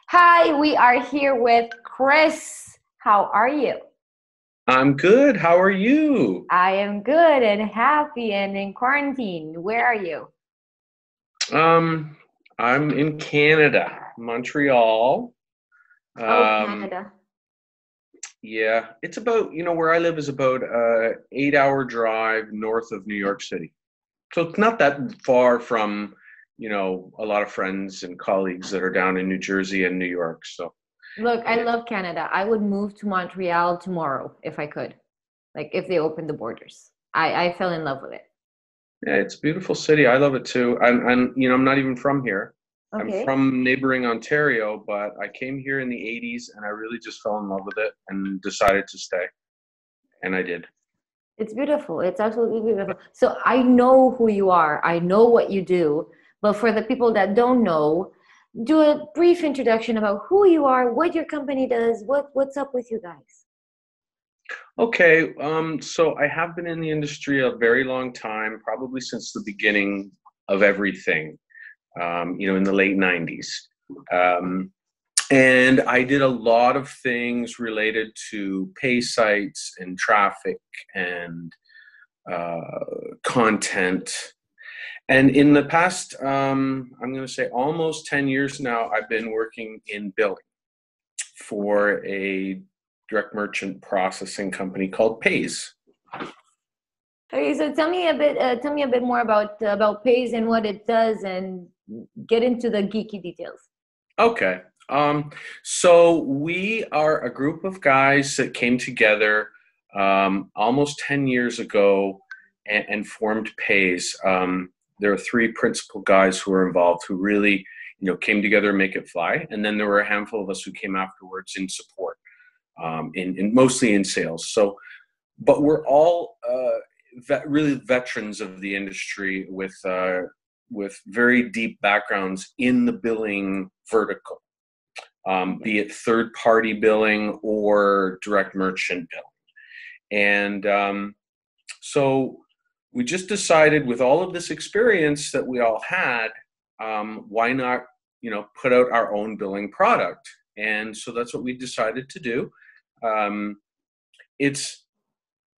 Hi, we are here with Chris. How are you? I'm good. How are you? I am good and happy and in quarantine. Where are you? Um, I'm in Canada, Montreal. Oh, Um, Canada. yeah, it's about, where I live is about a 8 hour drive north of New York City. So it's not that far from, a lot of friends and colleagues that are down in New Jersey and New York. So Look, I love Canada. I would move to Montreal tomorrow if I could. Like if they open the borders. I fell in love with it. yeah, it's a beautiful city. I love it too. I'm not even from here. I'm Okay. from neighboring Ontario, but I came here in the 80s and I really just fell in love with it and decided to stay. And I did. It's beautiful. It's absolutely beautiful. So I know who you are. I know what you do. But for the people that don't know, do a brief introduction about who you are, what your company does, what's up with you guys. Okay, so I have been in the industry a very long time, probably since the beginning of everything, in the late 90s. Um, and I did a lot of things related to pay sites and traffic and uh, content. And in the past, I'm going to say almost 10 years now, I've been working in billing for a direct merchant processing company called Payze. Okay, so tell me a bit more about Payze and what it does, and get into the geeky details. Okay. So we are a group of guys that came together almost 10 years ago and formed Payze. There are three principal guys who were involved who really, came together and make it fly. And then there were a handful of us who came afterwards in support, in mostly in sales. So, but we're all really veterans of the industry with very deep backgrounds in the billing vertical, be it third-party billing or direct merchant billing. And so we just decided, with all of this experience that we all had, why not, put out our own billing product? And so that's what we decided to do. It's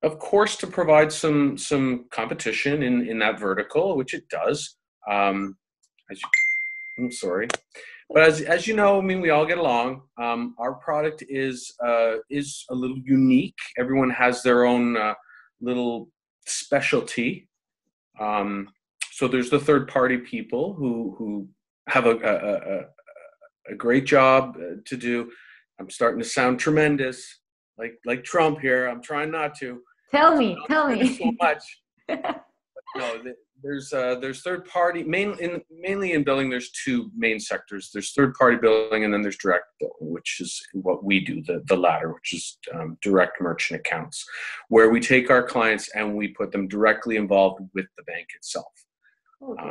of course to provide some competition in that vertical, which it does. As I'm sorry. But as you know, I mean, we all get along. Our product is a little unique. Everyone has their own little specialty. So there's the third party people who have a great job to do. I'm starting to sound tremendous, like Trump here. I'm trying not to. Tell me, Not tell doing it so me. much. No, there's third party, mainly in billing. There's two main sectors. There's third party billing, and then there's direct billing, which is what we do, the latter, which is direct merchant accounts, where we take our clients and we put them directly involved with the bank itself. Okay.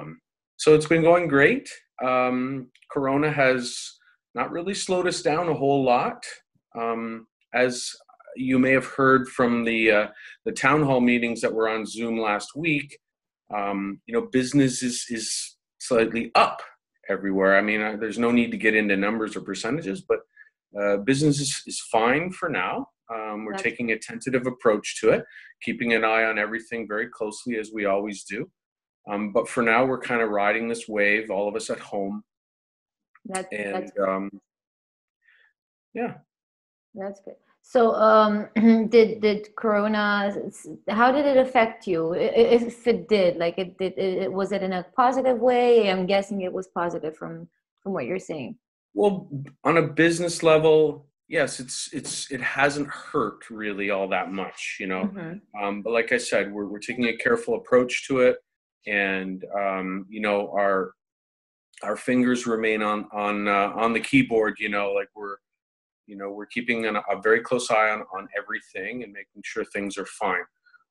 So it's been going great. Corona has not really slowed us down a whole lot. As you may have heard from the town hall meetings that were on Zoom last week, business is slightly up everywhere. I mean, there's no need to get into numbers or percentages, but business is fine for now. We're That's taking a tentative approach to it, keeping an eye on everything very closely as we always do. But for now, we're kind of riding this wave, all of us at home. that's And good. yeah. That's good. So, did Corona? How did it affect you? If it did, like was it in a positive way? I'm guessing it was positive from what you're saying. Well, on a business level, yes, it hasn't hurt really all that much, Mm-hmm. But like I said, we're taking a careful approach to it, and our fingers remain on the keyboard. Like we're keeping a very close eye on everything and making sure things are fine.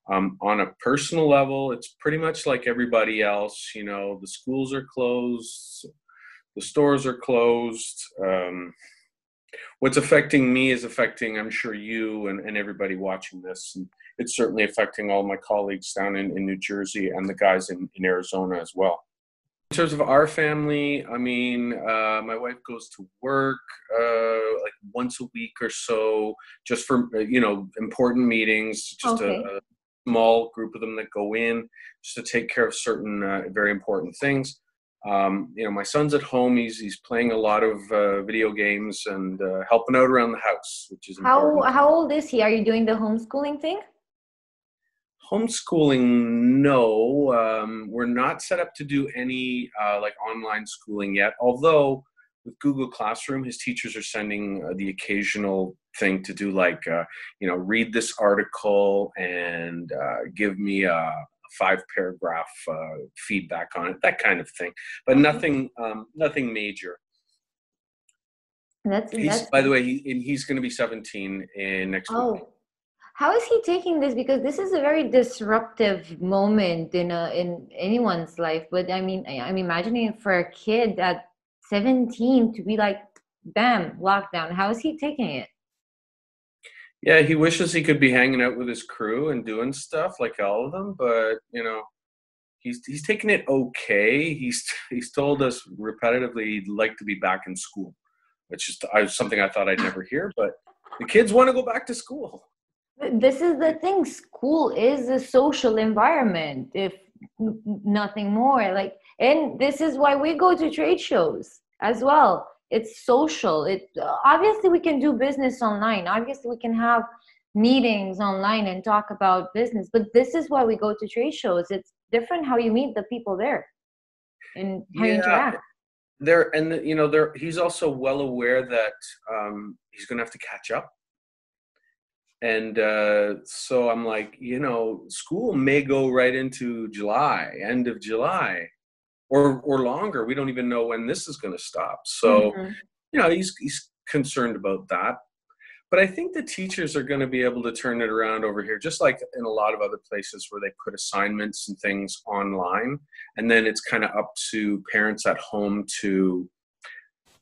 On a personal level, it's pretty much like everybody else. The schools are closed, the stores are closed. What's affecting me is affecting, I'm sure, you and everybody watching this. And it's certainly affecting all my colleagues down in New Jersey and the guys in Arizona as well. In terms of our family, I mean, my wife goes to work like once a week or so, just for important meetings. Just Okay. a small group of them that go in just to take care of certain very important things. My son's at home. He's playing a lot of video games and helping out around the house, which is important. How old is he? Are you doing the homeschooling thing? Homeschooling, no. We're not set up to do any like online schooling yet. Although with Google Classroom, his teachers are sending the occasional thing to do, like read this article and give me a 5-paragraph feedback on it, that kind of thing. But Okay. nothing major. That's By the way, he's going to be 17 in next week. Oh, how is he taking this? Because this is a very disruptive moment in anyone's life. But I mean, I'm imagining for a kid at 17 to be like, bam, lockdown. How is he taking it? Yeah, he wishes he could be hanging out with his crew and doing stuff like all of them, but he's taking it okay. He's told us repetitively he'd like to be back in school, which is something I thought I'd never hear. But the kids want to go back to school. This is the thing. School is a social environment, if nothing more. Like, and this is why we go to trade shows as well. It's social. It obviously we can do business online. Obviously we can have meetings online and talk about business. But this is why we go to trade shows. It's different how you meet the people there and how you Yeah, interact. he's also well aware that he's going to have to catch up. And so I'm like, school may go right into July, end of July, or longer. We don't even know when this is going to stop. So, Mhm. he's concerned about that. But I think the teachers are going to be able to turn it around over here, just like in a lot of other places where they put assignments and things online. And then it's kind of up to parents at home to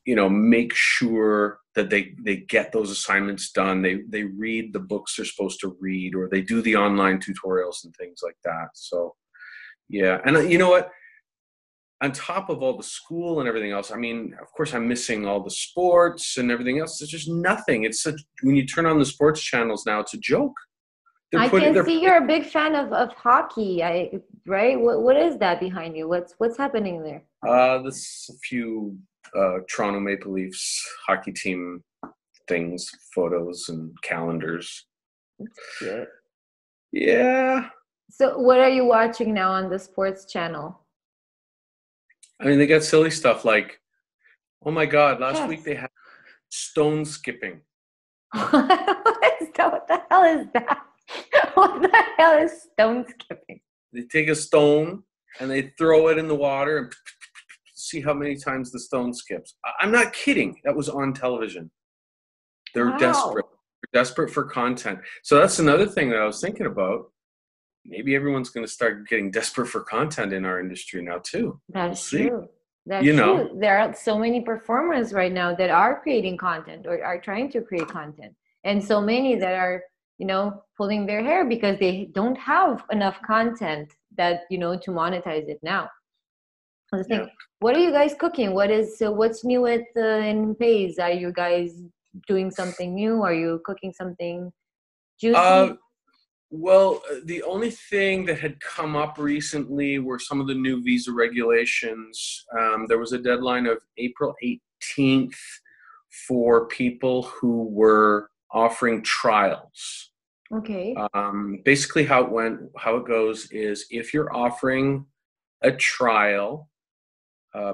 make sure that they get those assignments done. They read the books they're supposed to read, or they do the online tutorials and things like that. So yeah, and you know what? On top of all the school and everything else, I mean, of course, I'm missing all the sports and everything else. There's just nothing. When you turn on the sports channels now, it's a joke. I can see you're a big fan of hockey. Right? What is that behind you? What's happening there? There's a few Toronto Maple Leafs hockey team things, photos and calendars. That's cute. Yeah. So what are you watching now on the sports channel? I mean, they got silly stuff like, oh my God, last week Chess. they had stone skipping. What is that? What the hell is that? What the hell is stone skipping? They take a stone and they throw it in the water and see how many times the stone skips. I'm not kidding. That was on television. They're desperate. Wow. They're desperate for content. So that's another thing that I was thinking about. Maybe everyone's going to start getting desperate for content in our industry now too. We'll That's see. true. That's true. There are so many performers right now that are creating content or are trying to create content. And so many that are, pulling their hair because they don't have enough content that, to monetize it now. I was Yeah. thinking, what are you guys cooking? What's new in Payze? Are you guys doing something new? Are you cooking something juicy? Well, the only thing that had come up recently were some of the new visa regulations. There was a deadline of April 18th for people who were offering trials. Okay. Basically, how it goes is if you're offering a trial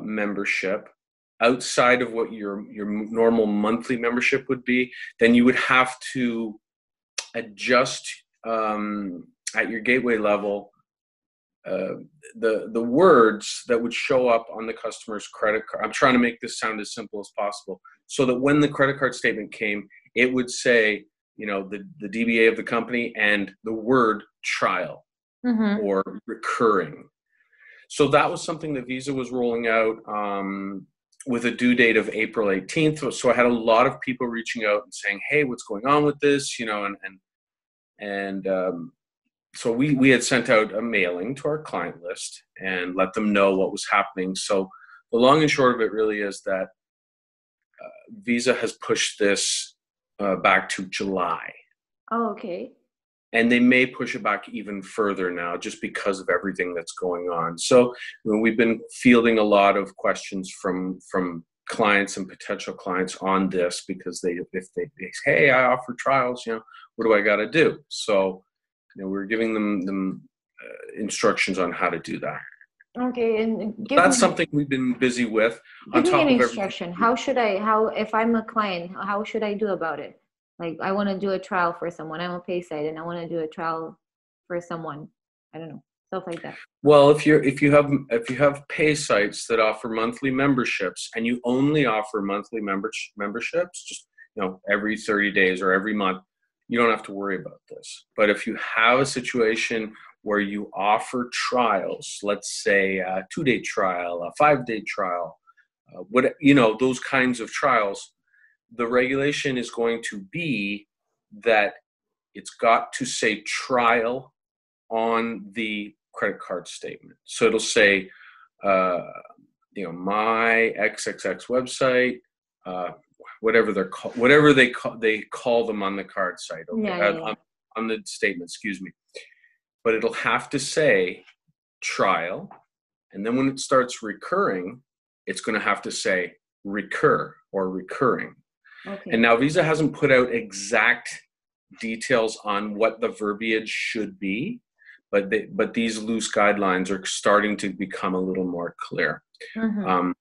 membership outside of what your normal monthly membership would be, then you would have to adjust at your gateway level the words that would show up on the customer's credit card. I'm trying to make this sound as simple as possible, so that when the credit card statement came, it would say, the DBA of the company and the word trial Mm-hmm. or recurring. So that was something that Visa was rolling out with a due date of April 18th. So I had a lot of people reaching out and saying, hey, what's going on with this? And so we had sent out a mailing to our client list and let them know what was happening. So the long and short of it really is that Visa has pushed this back to July. Oh, okay. And they may push it back even further now just because of everything that's going on. So we've been fielding a lot of questions from clients and potential clients on this, because if they say, hey, I offer trials, what do I got to do? So we're giving them instructions on how to do that. Okay, and That's something we've been busy with. Give me an instruction. If I'm a client, how should I do about it? Like, I want to do a trial for someone. I'm a Payze and I want to do a trial for someone. I don't know, stuff like that. Well, if you have pay sites that offer monthly memberships, and you only offer monthly memberships, just every 30 days or every month, you don't have to worry about this. But if you have a situation where you offer trials, let's say a 2-day trial, a 5-day trial, those kinds of trials, the regulation is going to be that it's got to say trial on the credit card statement. So it'll say, my XXX website, whatever they call them on the card site. Okay, yeah. On the statement, excuse me. But it'll have to say trial, and then when it starts recurring, it's going to have to say recur or recurring. Okay. And now Visa hasn't put out exact details on what the verbiage should be, but these loose guidelines are starting to become a little more clear. Mm-hmm.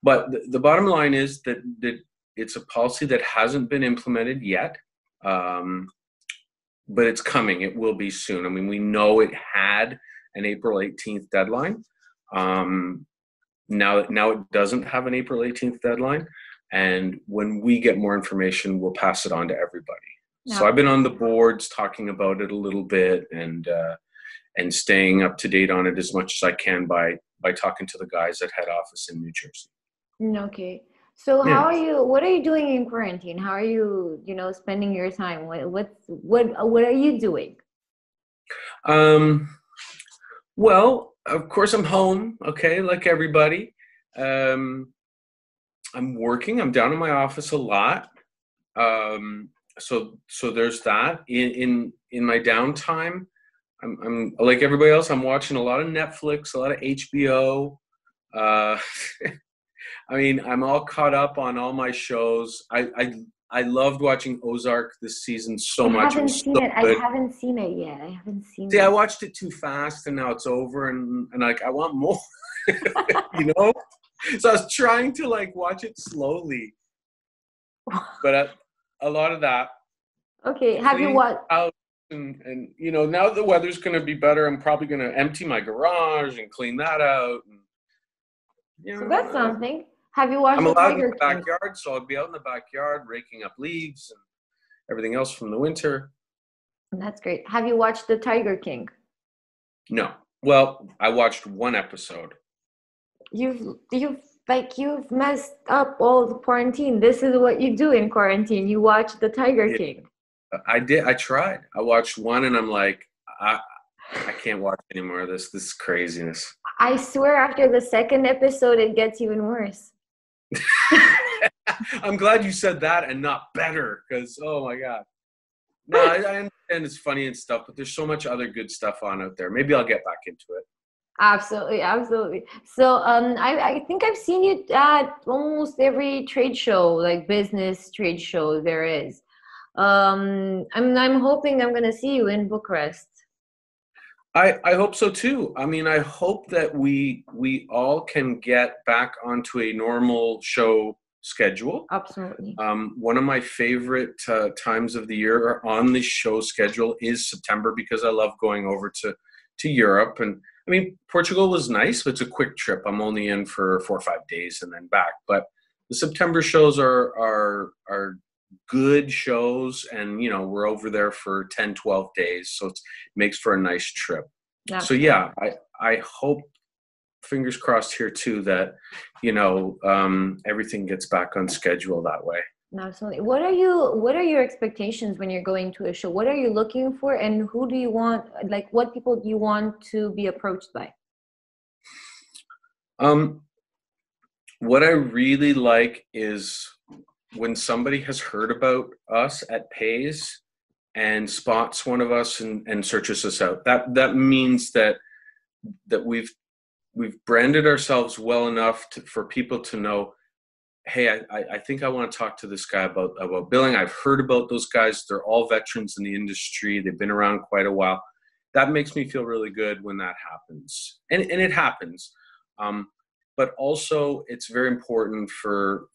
But the bottom line is that it's a policy that hasn't been implemented yet, but it's coming. It will be soon. I mean, we know it had an April 18th deadline. Now it doesn't have an April 18th deadline. And when we get more information, we'll pass it on to everybody. No. So I've been on the boards talking about it a little bit and staying up to date on it as much as I can by talking to the guys at head office in New Jersey. Okay. So what are you doing in quarantine? How are you, spending your time? What are you doing? Well, of course I'm home, okay, like everybody. I'm working. I'm down in my office a lot. So there's that. In my downtime, I'm like everybody else. I'm watching a lot of Netflix, a lot of HBO. I mean, I'm all caught up on all my shows. I loved watching Ozark this season so much. I haven't seen it. I haven't seen it yet. I haven't seen it. See, I watched it too fast, and now it's over, and I want more. So I was trying to watch it slowly, but a lot of that. Okay, have you watched? And now the weather's going to be better. I'm probably going to empty my garage and clean that out. And, so that's something. Have you watched? I'm allowed in the backyard, so I'll be out in the backyard raking up leaves and everything else from the winter. That's great. Have you watched The Tiger King? No. Well, I watched one episode. You've messed up all the quarantine. This is what you do in quarantine. You watch The Tiger King. I did. I tried. I watched one, and I'm like, I can't watch any more of this. This is craziness. I swear, after the second episode, it gets even worse. I'm glad you said that and not better, because oh my god. No, I understand it's funny and stuff, but there's so much other good stuff on out there. Maybe I'll get back into it. Absolutely. So I think I've seen you at almost every trade show, like business trade show there is. I'm hoping I'm gonna see you in Bucharest. I hope so too. I mean, I hope that we all can get back onto a normal show schedule. Absolutely. One of my favorite times of the year on the show schedule is September, because I love going over to Europe. And I mean, Portugal was nice, but it's a quick trip. I'm only in for 4 or 5 days and then back. But the September shows are good shows, and we're over there for 10, 12 days, so it makes for a nice trip. That's so yeah, I hope, fingers crossed here too, that everything gets back on schedule that way. Absolutely. What are your expectations when you're going to a show? What are you looking for, and who do you want, like what people do you want to be approached by? Um, what I really like is when somebody has heard about us at Payze and spots one of us and searches us out. That means that we've branded ourselves well enough for people to know, hey, I think I want to talk to this guy about billing. I've heard about those guys. They're all veterans in the industry. They've been around quite a while. That makes me feel really good when that happens. And it happens. But also it's very important for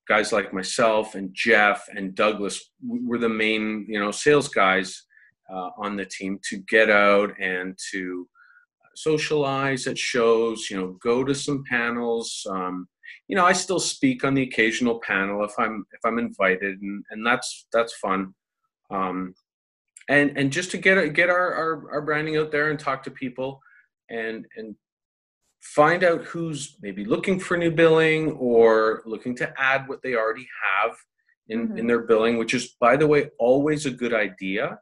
guys like myself and Jeff and Douglas. We're the main, sales guys on the team, to get out and to socialize at shows, go to some panels. I still speak on the occasional panel if I'm invited, and that's fun. And just to get our branding out there and talk to people and find out who's maybe looking for new billing or looking to add what they already have in their billing, which is, by the way, always a good idea.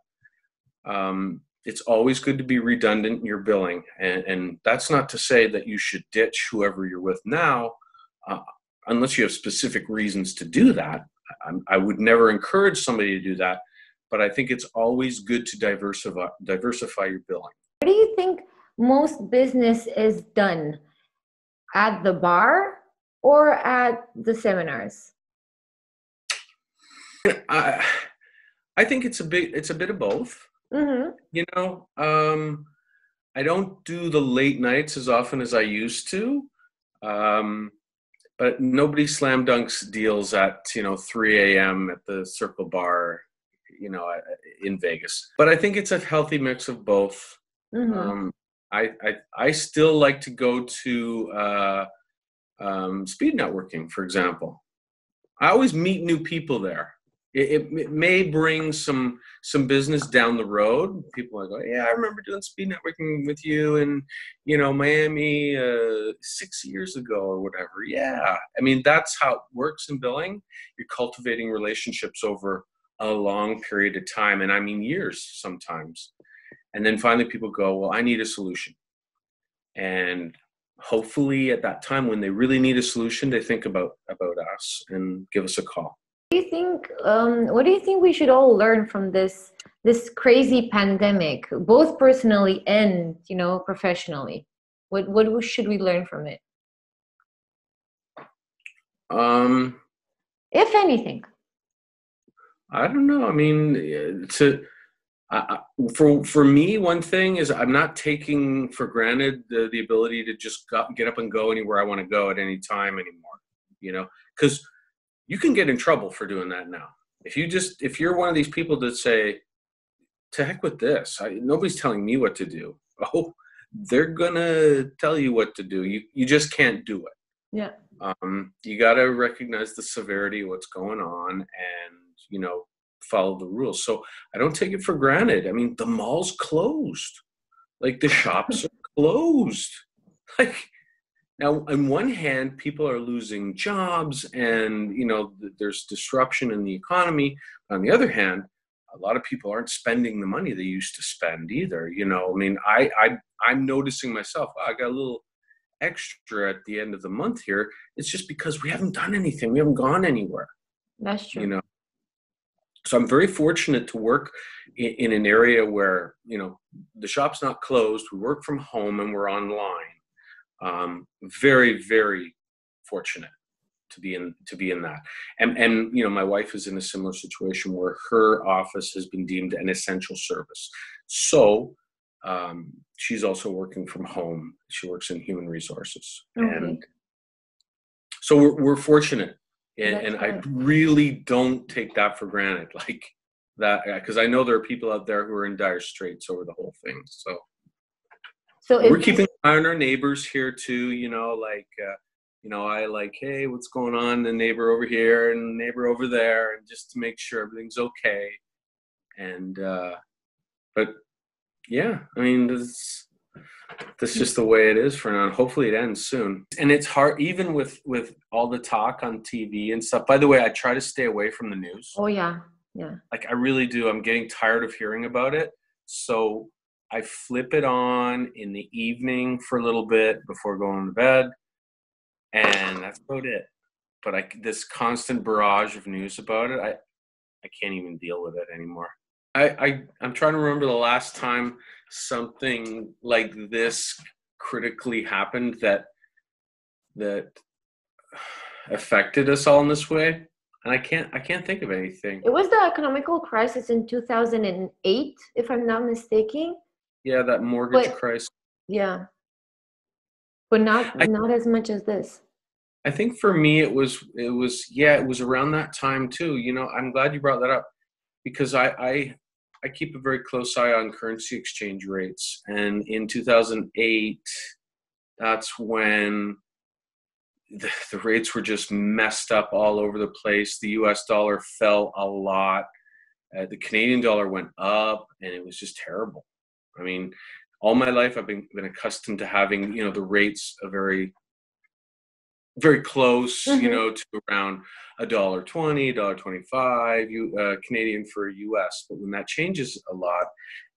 It's always good to be redundant in your billing. And that's not to say that you should ditch whoever you're with now, unless you have specific reasons to do that. I would never encourage somebody to do that, but I think it's always good to diversify your billing. Where do you think most business is done? At the bar or at the seminars? I think it's a bit of both. I don't do the late nights as often as I used to, but nobody slam dunks deals at 3 a.m. at the Circle Bar, in Vegas. But I think it's a healthy mix of both. I still like to go to speed networking, for example. I always meet new people there. It may bring some business down the road. People are like, yeah, I remember doing speed networking with you in Miami 6 years ago or whatever. Yeah, I mean, that's how it works in billing. You're cultivating relationships over a long period of time, and I mean years sometimes. And then finally people go, well, I need a solution. And hopefully at that time when they really need a solution, they think about us and give us a call. What do you think we should all learn from this crazy pandemic, both personally and professionally? What should we learn from it? If anything. I don't know. I mean, for me, one thing is I'm not taking for granted the ability to just get up and go anywhere I want to go at any time anymore. Because you can get in trouble for doing that now. If you're one of these people that say, to heck with this, nobody's telling me what to do. Oh, they're gonna tell you what to do. You just can't do it. Yeah. You got to recognize the severity of what's going on and follow the rules. So I don't take it for granted. I mean, the mall's closed, like the shops are closed. Like, now, on one hand, people are losing jobs and, there's disruption in the economy. On the other hand, a lot of people aren't spending the money they used to spend either. I mean, I'm noticing myself, I got a little extra at the end of the month here. It's just because we haven't done anything. We haven't gone anywhere. That's true. So I'm very fortunate to work in an area where, the shop's not closed. We work from home and we're online. Very, very fortunate to be in that. And my wife is in a similar situation where her office has been deemed an essential service. So she's also working from home. She works in human resources. Okay. And so we're fortunate. And I really don't take that for granted, like that, because I know there are people out there who are in dire straits over the whole thing. So we're keeping an eye on our neighbors here too, I like, hey, what's going on? The neighbor over here and the neighbor over there, and just to make sure everything's okay. And, but yeah, I mean, that's just the way it is for now. Hopefully it ends soon. And it's hard, even with all the talk on TV and stuff. By the way, I try to stay away from the news. Oh yeah, yeah. Like I really do. I'm getting tired of hearing about it. So I flip it on in the evening for a little bit before going to bed. And that's about it. But this constant barrage of news about it, I can't even deal with it anymore. I'm trying to remember the last time something like this critically happened that affected us all in this way, and I can't think of anything. It was the economical crisis in 2008, if I'm not mistaken. Yeah, that mortgage crisis. Yeah, but not as much as this. I think for me it was around that time too. You know, I'm glad you brought that up because I keep a very close eye on currency exchange rates, and in 2008, that's when the rates were just messed up all over the place. The U.S. dollar fell a lot. The Canadian dollar went up, and it was just terrible. I mean, all my life I've been accustomed to having, you know, the rates a very close, you know, to around $1.20, $1.25 Canadian for US. But when that changes a lot,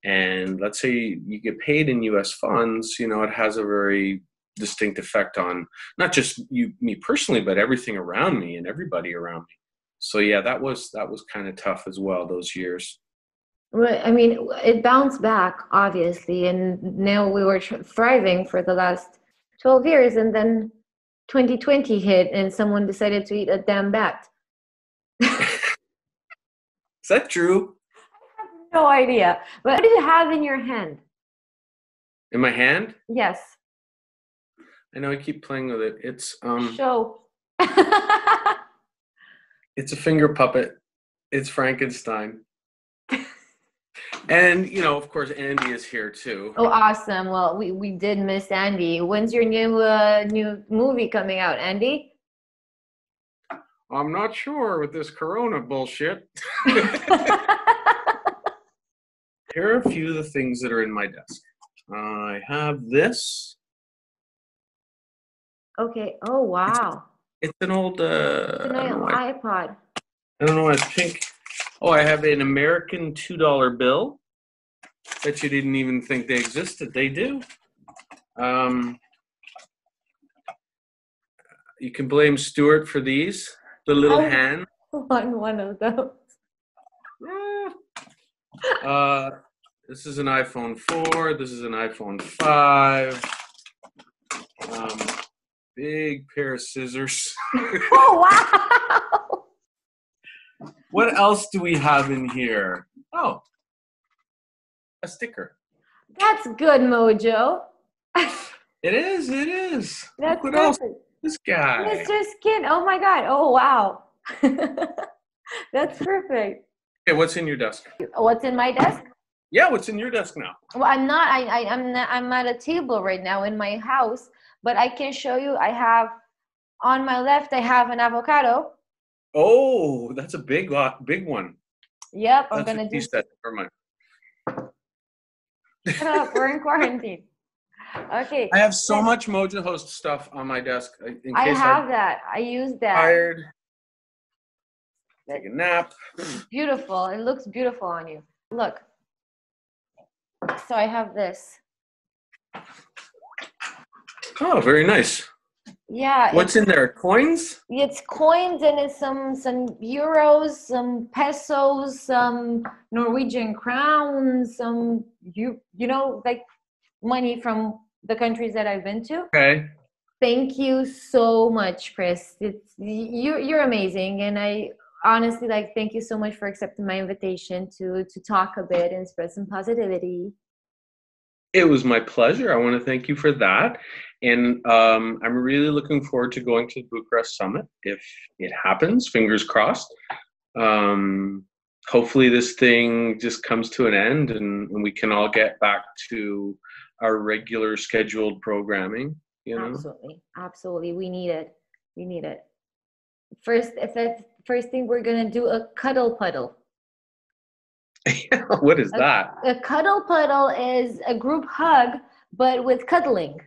and let's say you get paid in US funds, you know, it has a very distinct effect on not just me personally, but everything around me and everybody around me. So yeah, that was kind of tough as well, those years. Right. I mean, it bounced back, obviously, and now we were thriving for the last 12 years, and then 2020 hit and someone decided to eat a damn bat. Is that true? I have no idea. But what do you have in your hand? In my hand? Yes. I know I keep playing with it. It's Show. It's a finger puppet. It's Frankenstein. And, you know, of course, Andy is here too. Oh, awesome. Well, we did miss Andy. When's your new movie coming out, Andy? I'm not sure with this Corona bullshit. Here are a few of the things that are in my desk. I have this. Okay. Oh, wow. It's an old iPod. I don't know why it's pink. Oh, I have an American $2 bill. Bet you didn't even think they existed. They do. You can blame Stuart for these. The little hand. One of those. This is an iPhone 4. This is an iPhone 5. Big pair of scissors. Oh, wow. What else do we have in here? Oh, a sticker. That's good, Mojo. It is. It is. That's Look what perfect. else? This guy. Mr. Skin. Oh my God. Oh wow. That's perfect. Okay, what's in your desk? What's in my desk? Yeah, what's in your desk now? Well, I'm not. I'm at a table right now in my house, but I can show you. I have on my left. I have an avocado. Oh, that's a big one. Yep, I'm That's gonna do. Never mind. Shut up. We're in quarantine. Okay. I have so much Mojo Host stuff on my desk. I have that. I use that. Tired. Take a nap. Beautiful. It looks beautiful on you. Look. So I have this. Oh, very nice. Yeah. What's in there? Coins? It's coins, and it's some euros, some pesos, some Norwegian crowns, some you know, like money from the countries that I've been to. Okay. Thank you so much, Chris. You're amazing, and I honestly thank you so much for accepting my invitation to talk a bit and spread some positivity. It was my pleasure. I want to thank you for that. And I'm really looking forward to going to the Bucharest Summit if it happens, fingers crossed. Hopefully this thing just comes to an end and we can all get back to our regular scheduled programming. You know? Absolutely. We need it. First thing, we're going to do a cuddle puddle. What is that? A cuddle puddle is a group hug, but with cuddling.